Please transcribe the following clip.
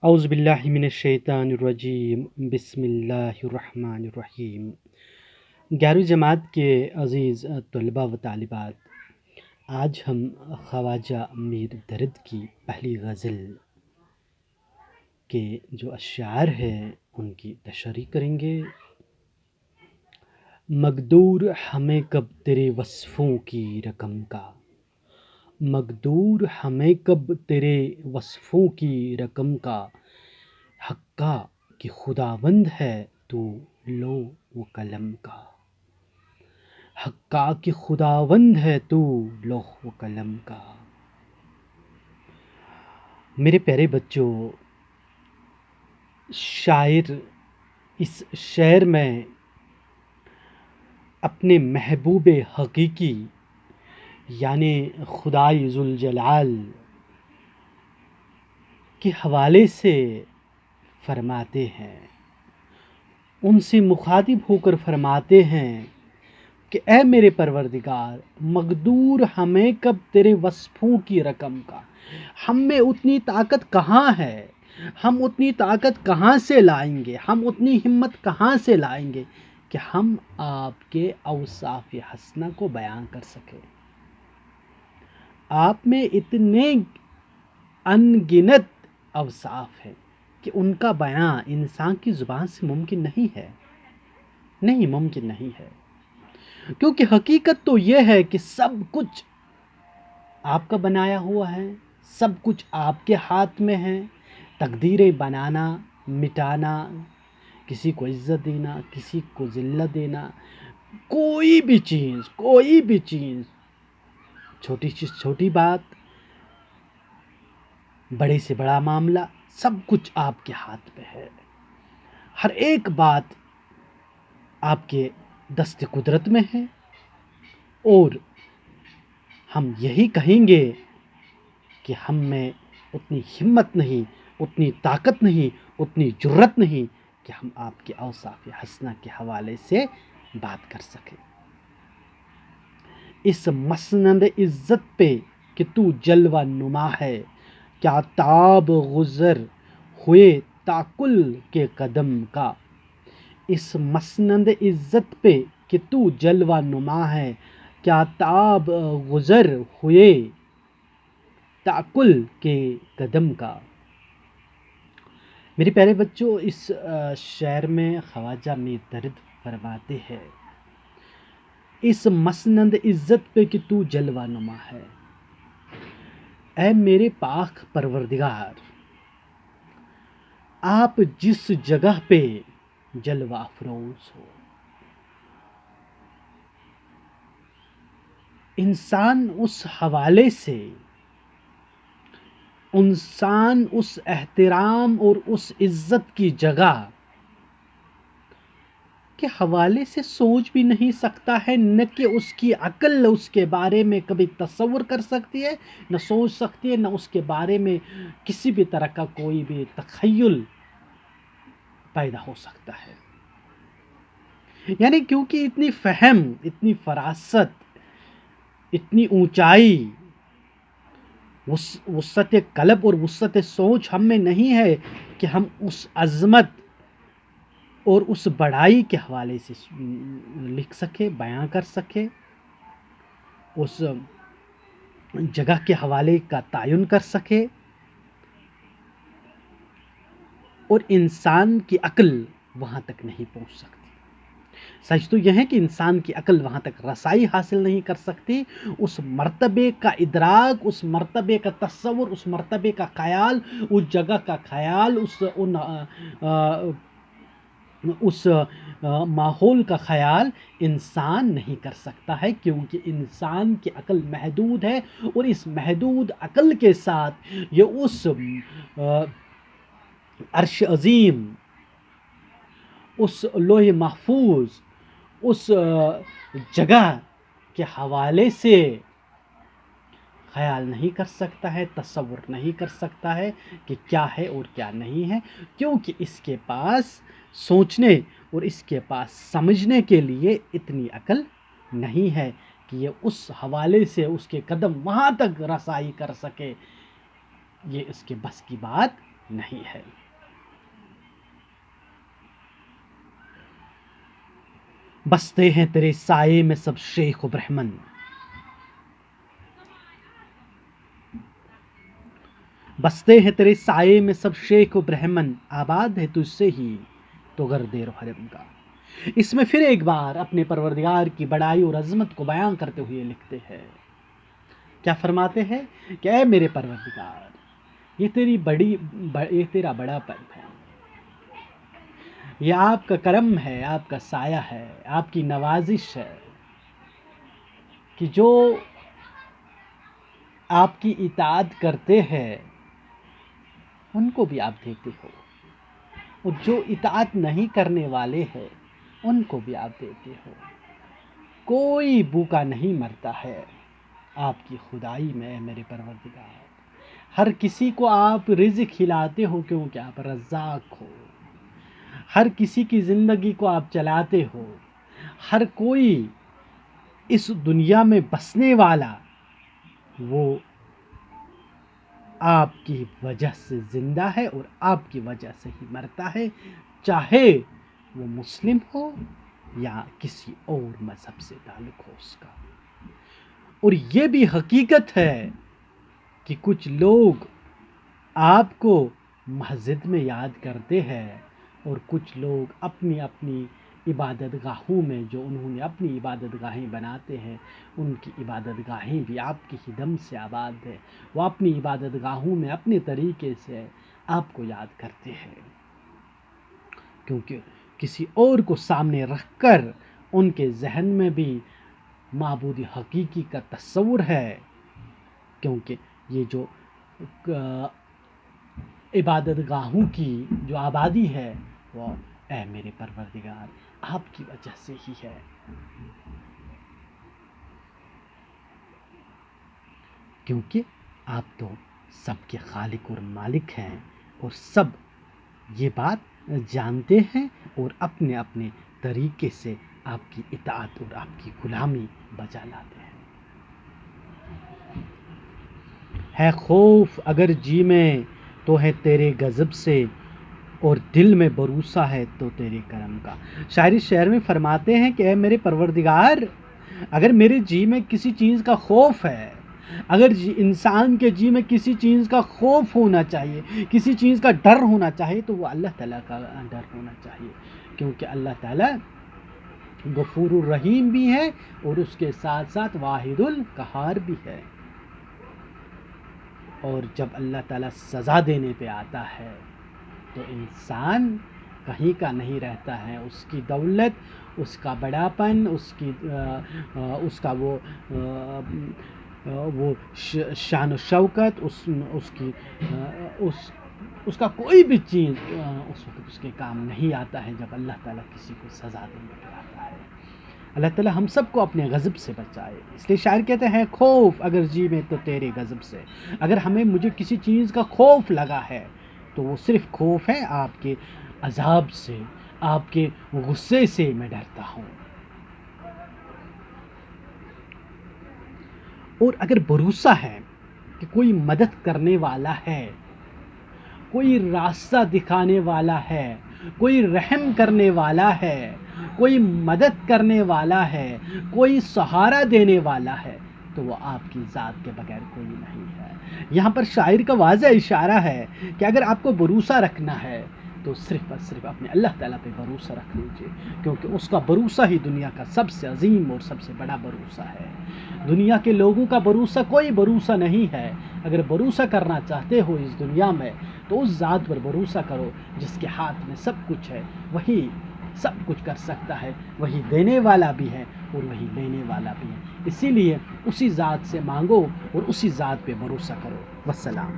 اعوذ باللہ من الشیطان الرجیم، بسم اللہ الرحمن الرحیم۔ گیارہویں جماعت کے عزیز طلباء و طالبات، آج ہم خواجہ میر درد کی پہلی غزل کے جو اشعار ہیں ان کی تشریح کریں گے۔ مقدور ہمیں کب تیرے وصفوں کی رقم کا، مقدور ہمیں کب تیرے وصفوں کی رقم کا، حقا کہ خداوند ہے تو لوح و قلم کا، حقا کہ خداوند ہے تو لوح و قلم کا۔ میرے پیارے بچوں، شاعر اس شعر میں اپنے محبوب حقیقی یعنی خدائے ذوالجلال کے حوالے سے فرماتے ہیں، ان سے مخاطب ہو کر فرماتے ہیں کہ اے میرے پروردگار، مقدور ہمیں کب تیرے وصفوں کی رقم کا، ہم میں اتنی طاقت کہاں ہے، ہم اتنی طاقت کہاں سے لائیں گے، ہم اتنی ہمت کہاں سے لائیں گے کہ ہم آپ کے اوصاف حسنہ کو بیان کر سکیں۔ آپ میں اتنے ان گنت اوصاف ہیں کہ ان کا بیان انسان کی زبان سے ممکن نہیں ہے، نہیں ممکن نہیں ہے، کیونکہ حقیقت تو یہ ہے کہ سب کچھ آپ کا بنایا ہوا ہے، سب کچھ آپ کے ہاتھ میں ہے۔ تقدیریں بنانا، مٹانا، کسی کو عزت دینا، کسی کو ذلت دینا، کوئی بھی چیز، چھوٹی چیز چھوٹی بات، بڑے سے بڑا معاملہ، سب کچھ آپ کے ہاتھ میں ہے۔ ہر ایک بات آپ کے دست قدرت میں ہے، اور ہم یہی کہیں گے کہ ہم میں اتنی ہمت نہیں، اتنی طاقت نہیں، اتنی جرأت نہیں کہ ہم آپ کے اوصاف حسنہ کے حوالے سے بات کر سکیں۔ اس مسند عزت پہ کہ تو جلوہ نما ہے، کیا تاب گزر ہوئے تاکل کے قدم کا، اس مسند عزت پہ کہ تو جلوہ نما ہے، کیا تاب گزر ہوئے تاکل کے قدم کا۔ میرے پیارے بچوں، اس شعر میں خواجہ میر درد فرماتے ہیں، اس مسند عزت پہ کہ تو جلوہ نما ہے، اے میرے پاک پروردگار، آپ جس جگہ پہ جلوہ افروز ہو، انسان اس حوالے سے، انسان اس احترام اور اس عزت کی جگہ کے حوالے سے سوچ بھی نہیں سکتا ہے، نہ کہ اس کی عقل اس کے بارے میں کبھی تصور کر سکتی ہے، نہ سوچ سکتی ہے، نہ اس کے بارے میں کسی بھی طرح کا کوئی بھی تخیل پیدا ہو سکتا ہے۔ یعنی کیونکہ اتنی فہم، اتنی فراست، اتنی اونچائی، وسعت قلب اور وسعت سوچ ہم میں نہیں ہے کہ ہم اس عظمت اور اس بڑائی کے حوالے سے لکھ سکے، بیان کر سکے، اس جگہ کے حوالے کا تعین کر سکے، اور انسان کی عقل وہاں تک نہیں پہنچ سکتی۔ سچ تو یہ ہے کہ انسان کی عقل وہاں تک رسائی حاصل نہیں کر سکتی، اس مرتبے کا ادراک، اس مرتبے کا تصور، اس مرتبے کا خیال، اس جگہ کا خیال، اس ماحول کا خیال انسان نہیں کر سکتا ہے، کیونکہ انسان کی عقل محدود ہے، اور اس محدود عقل کے ساتھ یہ اس عرش عظیم، اس لوح محفوظ، اس جگہ کے حوالے سے خیال نہیں کر سکتا ہے، تصور نہیں کر سکتا ہے کہ کیا ہے اور کیا نہیں ہے، کیونکہ اس کے پاس سوچنے اور اس کے پاس سمجھنے کے لیے اتنی عقل نہیں ہے کہ یہ اس حوالے سے اس کے قدم وہاں تک رسائی کر سکے، یہ اس کے بس کی بات نہیں ہے۔ بستے ہیں تیرے سائے میں سب شیخ و برہمن، بستے ہیں تیرے سائے میں سب شیخ و برہمن، آباد ہے تجھ سے ہی تو گرد حرم کا۔ اس میں پھر ایک بار اپنے پروردگار کی بڑائی اور عظمت کو بیان کرتے ہوئے لکھتے ہیں، کیا فرماتے ہیں کہ اے میرے پروردگار، یہ تیرا بڑا پن ہے، یہ آپ کا کرم ہے، آپ کا سایہ ہے، آپ کی نوازش ہے کہ جو آپ کی اطاعت کرتے ہیں ان کو بھی آپ دیتے ہو، اور جو اطاعت نہیں کرنے والے ہیں ان کو بھی آپ دیتے ہو۔ کوئی بھوکا نہیں مرتا ہے آپ کی خدائی میں میرے پروردگار، ہر کسی کو آپ رزق کھلاتے ہو کیونکہ آپ رزاق ہو، ہر کسی کی زندگی کو آپ چلاتے ہو، ہر کوئی اس دنیا میں بسنے والا وہ آپ کی وجہ سے زندہ ہے اور آپ کی وجہ سے ہی مرتا ہے، چاہے وہ مسلم ہو یا کسی اور مذہب سے تعلق ہو اس کا۔ اور یہ بھی حقیقت ہے کہ کچھ لوگ آپ کو مسجد میں یاد کرتے ہیں اور کچھ لوگ اپنی اپنی عبادت گاہوں میں، جو انہوں نے اپنی عبادت گاہیں بناتے ہیں، ان کی عبادت گاہیں بھی آپ کی ہی دم سے آباد ہے، وہ اپنی عبادت گاہوں میں اپنے طریقے سے آپ کو یاد کرتے ہیں، کیونکہ کسی اور کو سامنے رکھ کر ان کے ذہن میں بھی معبود حقیقی کا تصور ہے، کیونکہ یہ جو عبادت گاہوں کی جو آبادی ہے وہ اے میرے پروردگار آپ کی وجہ سے ہی ہے۔ کیونکہ آپ تو سب کے خالق اور مالک ہیں اور سب یہ بات جانتے ہیں اور اپنے اپنے طریقے سے آپ کی اطاعت اور آپ کی غلامی بجا لاتے ہیں۔ ہے خوف اگر جی میں تو ہے تیرے غضب سے، اور دل میں بھروسہ ہے تو تیرے کرم کا۔ شاعری شعر میں فرماتے ہیں کہ اے میرے پروردگار، اگر میرے جی میں کسی چیز کا خوف ہے، اگر انسان کے جی میں کسی چیز کا خوف ہونا چاہیے، کسی چیز کا ڈر ہونا چاہیے تو وہ اللہ تعالیٰ کا ڈر ہونا چاہیے، کیونکہ اللہ تعالیٰ غفور الرحیم بھی ہے اور اس کے ساتھ ساتھ واحد القہار بھی ہے۔ اور جب اللہ تعالیٰ سزا دینے پہ آتا ہے تو انسان کہیں کا نہیں رہتا ہے، اس کی دولت، اس کا بڑاپن، اس کا وہ شان و شوکت، اس کا کوئی بھی چیز اس وقت اس کے کام نہیں آتا ہے جب اللہ تعالیٰ کسی کو سزا دینے پہ آتا ہے۔ اللہ تعالیٰ ہم سب کو اپنے غضب سے بچائے، اس لیے شاعر کہتے ہیں خوف اگر جی میں تو تیرے غضب سے۔ اگر مجھے کسی چیز کا خوف لگا ہے تو وہ صرف خوف ہے آپ کے عذاب سے، آپ کے غصے سے میں ڈرتا ہوں۔ اور اگر بھروسہ ہے کہ کوئی مدد کرنے والا ہے، کوئی راستہ دکھانے والا ہے، کوئی رحم کرنے والا ہے، کوئی مدد کرنے والا ہے، کوئی سہارا دینے والا ہے، تو وہ آپ کی ذات کے بغیر کوئی نہیں ہے۔ یہاں پر شاعر کا واضح اشارہ ہے کہ اگر آپ کو بھروسہ رکھنا ہے تو صرف اور صرف اپنے اللہ تعالیٰ پہ بھروسہ رکھ لیجیے، کیونکہ اس کا بھروسہ ہی دنیا کا سب سے عظیم اور سب سے بڑا بھروسہ ہے۔ دنیا کے لوگوں کا بھروسہ کوئی بھروسہ نہیں ہے۔ اگر بھروسہ کرنا چاہتے ہو اس دنیا میں تو اس ذات پر بھروسہ کرو جس کے ہاتھ میں سب کچھ ہے، وہی سب کچھ کر سکتا ہے، وہی دینے والا بھی ہے اور وہی لینے والا بھی ہے، اسی لیے اسی ذات سے مانگو اور اسی ذات پہ بھروسہ کرو۔ والسلام۔